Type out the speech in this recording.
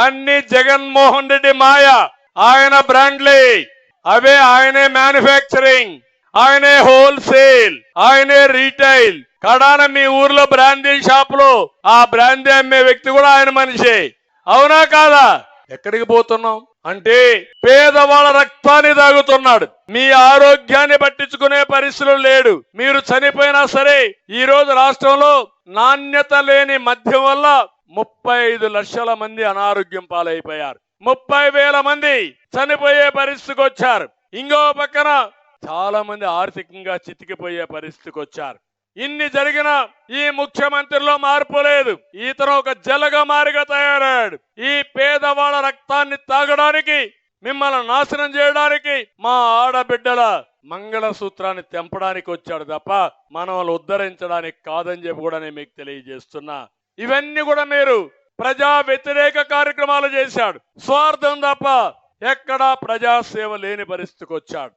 అన్ని జగన్మోహన్ రెడ్డి మాయ. ఆయన బ్రాండ్లే, అవే ఆయనే మ్యానుఫ్యాక్చరింగ్, ఆయనే హోల్సేల్, ఆయనే రీటైల్. కడాన మీ ఊర్లో బ్రాందీ షాపులో ఆ బ్రాందీ అమ్మే వ్యక్తి కూడా ఆయన మనిషే. అవునా కాదా? ఎక్కడికి పోతున్నాం అంటే పేదవాళ్ళ రక్తాన్ని తాగుతున్నాడు. మీ ఆరోగ్యాన్ని పట్టించుకునే పరిస్థితులు లేడు. మీరు చనిపోయినా సరే ఈ రోజు రాష్ట్రంలో నాణ్యత లేని మద్యం వల్ల 35 లక్షల మంది అనారోగ్యం పాలైపోయారు. 30,000 మంది చనిపోయే పరిస్థితికి వచ్చారు. ఇంకో పక్కన చాలా మంది ఆర్థికంగా చితికిపోయే పరిస్థితికి వచ్చారు. ఇన్ని జరిగిన ఈ ముఖ్యమంత్రిలో మార్పు లేదు. ఇతను ఒక జలగమారిగా తయారయ్యాడు. ఈ పేదవాళ్ళ రక్తాన్ని తాగడానికి, మిమ్మల్ని నాశనం చేయడానికి, మా ఆడబిడ్డల మంగళసూత్రాన్ని తెంపడానికి వచ్చాడు తప్ప మనల్ని ఉద్ధరించడానికి కాదని చెప్పి కూడా నేను మీకు తెలియజేస్తున్నా. ఇవన్నీ కూడా మీరు ప్రజా వ్యతిరేక కార్యక్రమాలు చేశాడు. స్వార్థం తప్ప ఎక్కడా ప్రజాసేవ లేని పరిస్థితికి వచ్చాడు.